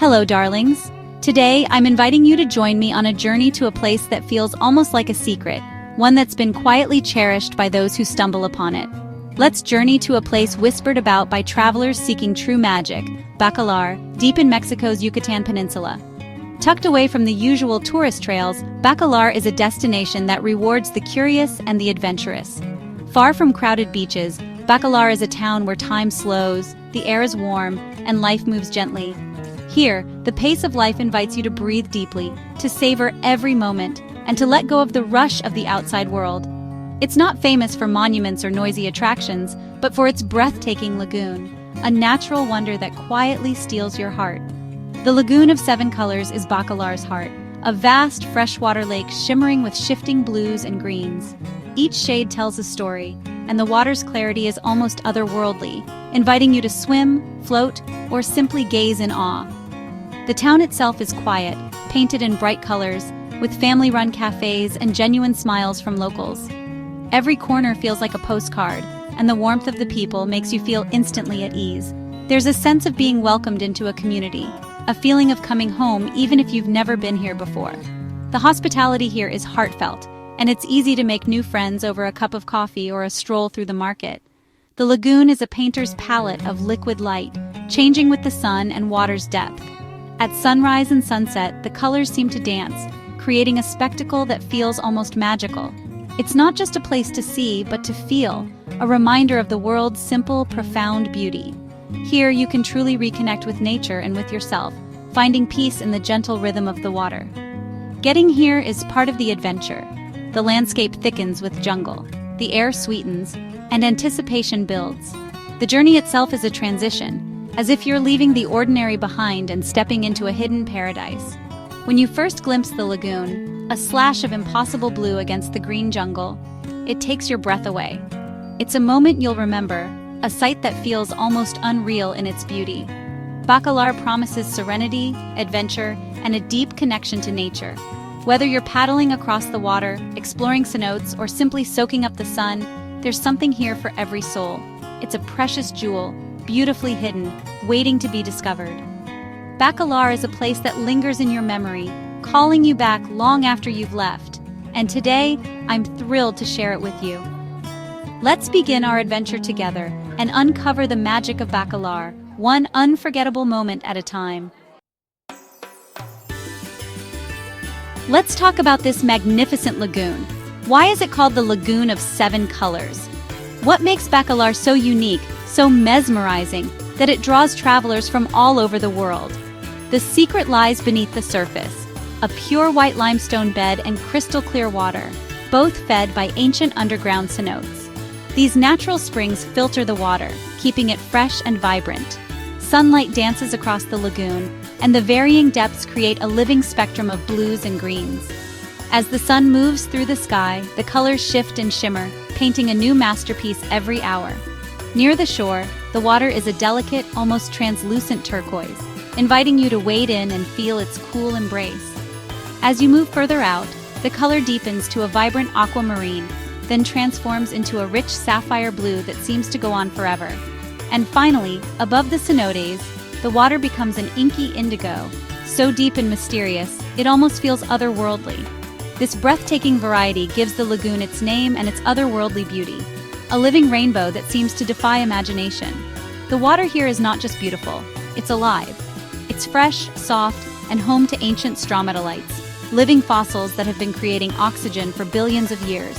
Hello, darlings. Today, I'm inviting you to join me on a journey to a place that feels almost like a secret, one that's been quietly cherished by those who stumble upon it. Let's journey to a place whispered about by travelers seeking true magic, Bacalar, deep in Mexico's Yucatan Peninsula. Tucked away from the usual tourist trails, Bacalar is a destination that rewards the curious and the adventurous. Far from crowded beaches, Bacalar is a town where time slows, the air is warm, and life moves gently. Here, the pace of life invites you to breathe deeply, to savor every moment, and to let go of the rush of the outside world. It's not famous for monuments or noisy attractions, but for its breathtaking lagoon, a natural wonder that quietly steals your heart. The Lagoon of Seven Colors is Bacalar's heart, a vast freshwater lake shimmering with shifting blues and greens. Each shade tells a story, and the water's clarity is almost otherworldly, inviting you to swim, float, or simply gaze in awe. The town itself is quiet, painted in bright colors, with family-run cafes and genuine smiles from locals. Every corner feels like a postcard, and the warmth of the people makes you feel instantly at ease. There's a sense of being welcomed into a community, a feeling of coming home even if you've never been here before. The hospitality here is heartfelt, and it's easy to make new friends over a cup of coffee or a stroll through the market. The lagoon is a painter's palette of liquid light, changing with the sun and water's depth. At sunrise and sunset, the colors seem to dance, creating a spectacle that feels almost magical. It's not just a place to see, but to feel, a reminder of the world's simple, profound beauty. Here, you can truly reconnect with nature and with yourself, finding peace in the gentle rhythm of the water. Getting here is part of the adventure. The landscape thickens with jungle, the air sweetens, and anticipation builds. The journey itself is a transition, as if you're leaving the ordinary behind and stepping into a hidden paradise. When you first glimpse the lagoon, a slash of impossible blue against the green jungle, it takes your breath away. It's a moment you'll remember, a sight that feels almost unreal in its beauty. Bacalar promises serenity, adventure, and a deep connection to nature. Whether you're paddling across the water, exploring cenotes, or simply soaking up the sun, there's something here for every soul. It's a precious jewel, beautifully hidden, waiting to be discovered. Bacalar is a place that lingers in your memory, calling you back long after you've left. And today, I'm thrilled to share it with you. Let's begin our adventure together and uncover the magic of Bacalar, one unforgettable moment at a time. Let's talk about this magnificent lagoon. Why is it called the Lagoon of Seven Colors? What makes Bacalar so unique, so mesmerizing, that it draws travelers from all over the world? The secret lies beneath the surface, a pure white limestone bed and crystal clear water, both fed by ancient underground cenotes. These natural springs filter the water, keeping it fresh and vibrant. Sunlight dances across the lagoon, and the varying depths create a living spectrum of blues and greens. As the sun moves through the sky, the colors shift and shimmer, painting a new masterpiece every hour. Near the shore, the water is a delicate, almost translucent turquoise, inviting you to wade in and feel its cool embrace. As you move further out, the color deepens to a vibrant aquamarine, then transforms into a rich sapphire blue that seems to go on forever. And finally, above the cenotes, the water becomes an inky indigo, so deep and mysterious, it almost feels otherworldly. This breathtaking variety gives the lagoon its name and its otherworldly beauty, a living rainbow that seems to defy imagination. The water here is not just beautiful, it's alive. It's fresh, soft, and home to ancient stromatolites, living fossils that have been creating oxygen for billions of years.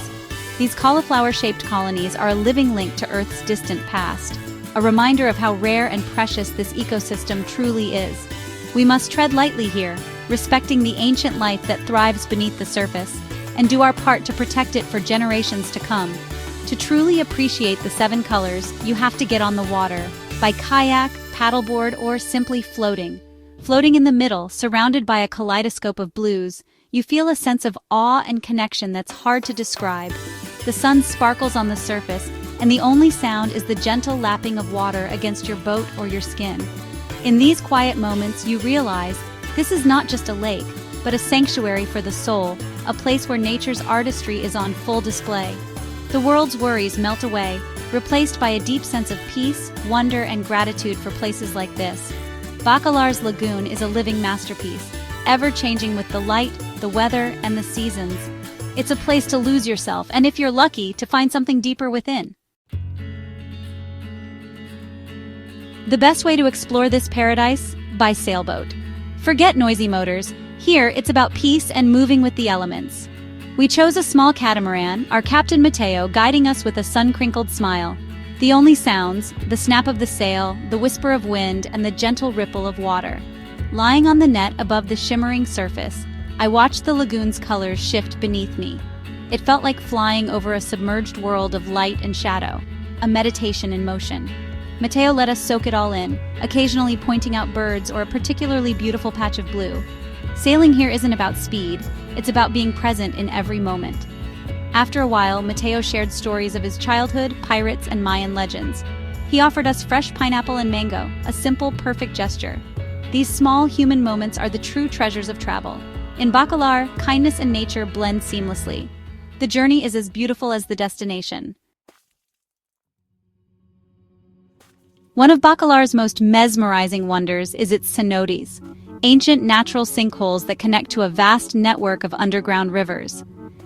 These cauliflower-shaped colonies are a living link to Earth's distant past, a reminder of how rare and precious this ecosystem truly is. We must tread lightly here, respecting the ancient life that thrives beneath the surface, and do our part to protect it for generations to come. To truly appreciate the seven colors, you have to get on the water, by kayak, paddleboard, or simply floating. Floating in the middle, surrounded by a kaleidoscope of blues, you feel a sense of awe and connection that's hard to describe. The sun sparkles on the surface, and the only sound is the gentle lapping of water against your boat or your skin. In these quiet moments, you realize this is not just a lake, but a sanctuary for the soul, a place where nature's artistry is on full display. The world's worries melt away, replaced by a deep sense of peace, wonder, and gratitude for places like this. Bacalar's lagoon is a living masterpiece, ever-changing with the light, the weather, and the seasons. It's a place to lose yourself, and if you're lucky, to find something deeper within. The best way to explore this paradise? By sailboat. Forget noisy motors. Here, it's about peace and moving with the elements. We chose a small catamaran, our captain Mateo guiding us with a sun-crinkled smile. The only sounds, the snap of the sail, the whisper of wind, and the gentle ripple of water. Lying on the net above the shimmering surface, I watched the lagoon's colors shift beneath me. It felt like flying over a submerged world of light and shadow, a meditation in motion. Mateo let us soak it all in, occasionally pointing out birds or a particularly beautiful patch of blue. Sailing here isn't about speed, it's about being present in every moment. After a while, Mateo shared stories of his childhood, pirates, and Mayan legends. He offered us fresh pineapple and mango, a simple, perfect gesture. These small human moments are the true treasures of travel. In Bacalar, kindness and nature blend seamlessly. The journey is as beautiful as the destination. One of Bacalar's most mesmerizing wonders is its cenotes, ancient natural sinkholes that connect to a vast network of underground rivers.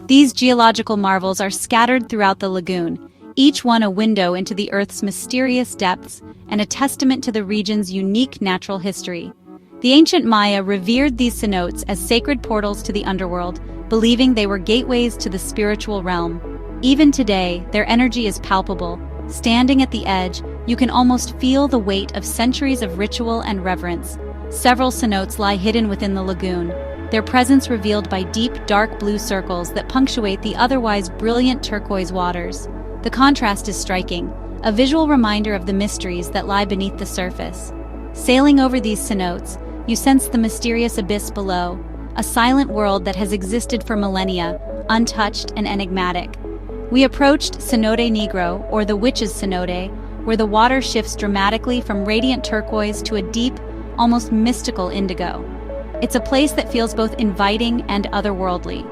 These geological marvels are scattered throughout the lagoon, each one a window into the Earth's mysterious depths and a testament to the region's unique natural history. The ancient Maya revered these cenotes as sacred portals to the underworld, believing they were gateways to the spiritual realm. Even today, their energy is palpable. Standing at the edge, you can almost feel the weight of centuries of ritual and reverence. Several cenotes lie hidden within the lagoon, their presence revealed by deep, dark blue circles that punctuate the otherwise brilliant turquoise waters. The contrast is striking, a visual reminder of the mysteries that lie beneath the surface. Sailing over these cenotes, you sense the mysterious abyss below, a silent world that has existed for millennia, untouched and enigmatic. We approached Cenote Negro, or the Witch's Cenote, where the water shifts dramatically from radiant turquoise to a deep, almost mystical indigo. It's a place that feels both inviting and otherworldly.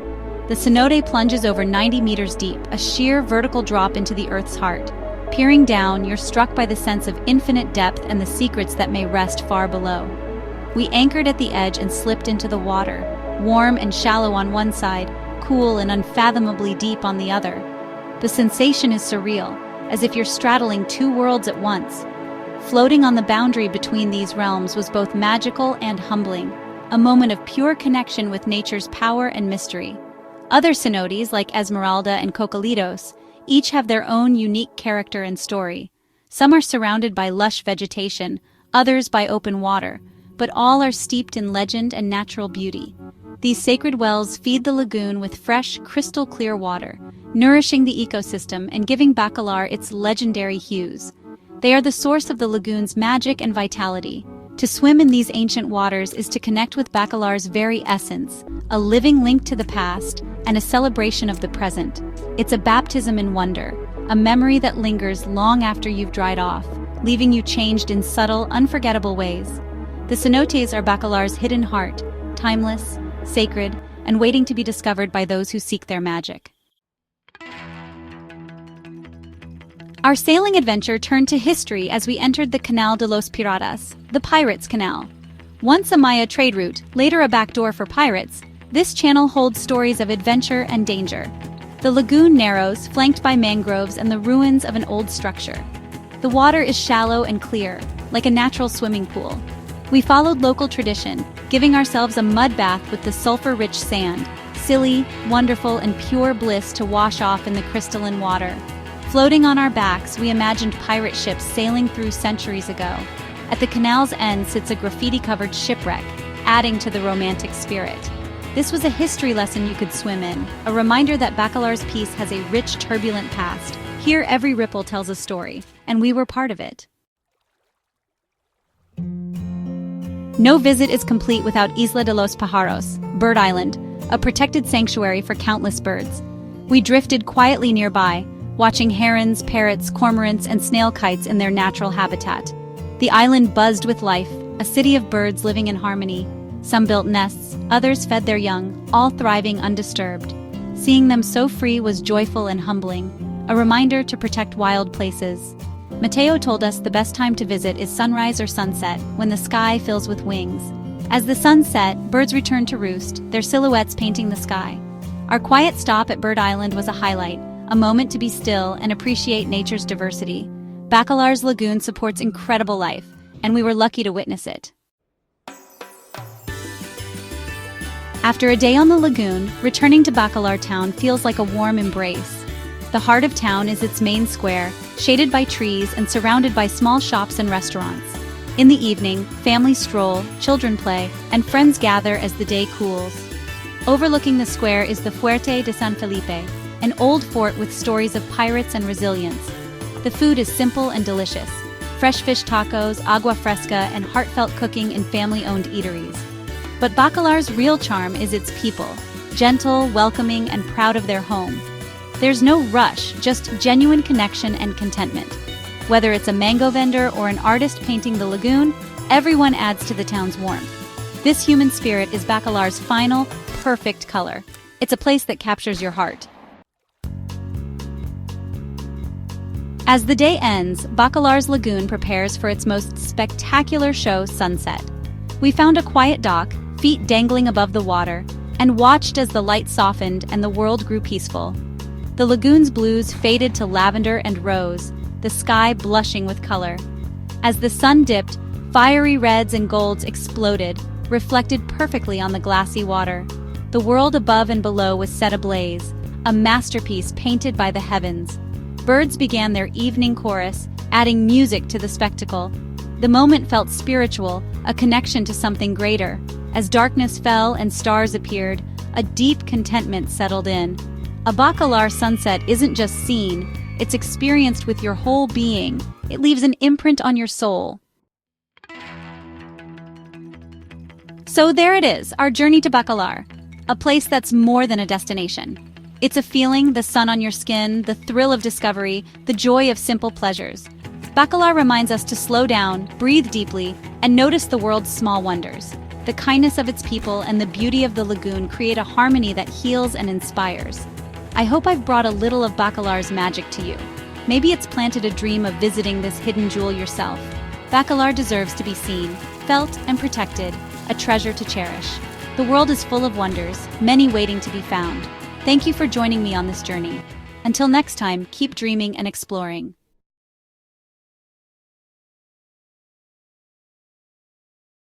The cenote plunges over 90 meters deep, a sheer vertical drop into the Earth's heart. Peering down, you're struck by the sense of infinite depth and the secrets that may rest far below. We anchored at the edge and slipped into the water, warm and shallow on one side, cool and unfathomably deep on the other. The sensation is surreal, as if you're straddling two worlds at once. Floating on the boundary between these realms was both magical and humbling, a moment of pure connection with nature's power and mystery. Other cenotes, like Esmeralda and Cocalitos, each have their own unique character and story. Some are surrounded by lush vegetation, others by open water, but all are steeped in legend and natural beauty. These sacred wells feed the lagoon with fresh, crystal-clear water, nourishing the ecosystem and giving Bacalar its legendary hues. They are the source of the lagoon's magic and vitality. To swim in these ancient waters is to connect with Bacalar's very essence, a living link to the past and a celebration of the present. It's a baptism in wonder, a memory that lingers long after you've dried off, leaving you changed in subtle, unforgettable ways. The cenotes are Bacalar's hidden heart, timeless, sacred, and waiting to be discovered by those who seek their magic. Our sailing adventure turned to history as we entered the Canal de los Piratas, the Pirates' Canal. Once a Maya trade route, later a backdoor for pirates, this channel holds stories of adventure and danger. The lagoon narrows, flanked by mangroves and the ruins of an old structure. The water is shallow and clear, like a natural swimming pool. We followed local tradition, giving ourselves a mud bath with the sulfur-rich sand, silly, wonderful, and pure bliss to wash off in the crystalline water. Floating on our backs, we imagined pirate ships sailing through centuries ago. At the canal's end sits a graffiti-covered shipwreck, adding to the romantic spirit. This was a history lesson you could swim in, a reminder that Bacalar's piece has a rich, turbulent past. Here, every ripple tells a story, and we were part of it. No visit is complete without Isla de los Pájaros, Bird Island, a protected sanctuary for countless birds. We drifted quietly nearby, watching herons, parrots, cormorants, and snail kites in their natural habitat. The island buzzed with life, a city of birds living in harmony. Some built nests, others fed their young, all thriving undisturbed. Seeing them so free was joyful and humbling, a reminder to protect wild places. Mateo told us the best time to visit is sunrise or sunset, when the sky fills with wings. As the sun set, birds return to roost, their silhouettes painting the sky. Our quiet stop at Bird Island was a highlight, a moment to be still and appreciate nature's diversity. Bacalar's lagoon supports incredible life, and we were lucky to witness it. After a day on the lagoon, returning to Bacalar town feels like a warm embrace. The heart of town is its main square, shaded by trees and surrounded by small shops and restaurants. In the evening, families stroll, children play, and friends gather as the day cools. Overlooking the square is the Fuerte de San Felipe, an old fort with stories of pirates and resilience. The food is simple and delicious: fresh fish tacos, agua fresca, and heartfelt cooking in family-owned eateries. But Bacalar's real charm is its people, gentle, welcoming, and proud of their home. There's no rush, just genuine connection and contentment. Whether it's a mango vendor or an artist painting the lagoon, everyone adds to the town's warmth. This human spirit is Bacalar's final, perfect color. It's a place that captures your heart. As the day ends, Bacalar's lagoon prepares for its most spectacular show, sunset. We found a quiet dock, feet dangling above the water, and watched as the light softened and the world grew peaceful. The lagoon's blues faded to lavender and rose, the sky blushing with color. As the sun dipped, fiery reds and golds exploded, reflected perfectly on the glassy water. The world above and below was set ablaze, a masterpiece painted by the heavens. Birds began their evening chorus, adding music to the spectacle. The moment felt spiritual, a connection to something greater. As darkness fell and stars appeared, a deep contentment settled in. A Bacalar sunset isn't just seen, it's experienced with your whole being. It leaves an imprint on your soul. So there it is, our journey to Bacalar, a place that's more than a destination. It's a feeling, the sun on your skin, the thrill of discovery, the joy of simple pleasures. Bacalar reminds us to slow down, breathe deeply, and notice the world's small wonders. The kindness of its people and the beauty of the lagoon create a harmony that heals and inspires. I hope I've brought a little of Bacalar's magic to you. Maybe it's planted a dream of visiting this hidden jewel yourself. Bacalar deserves to be seen, felt, and protected, a treasure to cherish. The world is full of wonders, many waiting to be found. Thank you for joining me on this journey. Until next time, keep dreaming and exploring.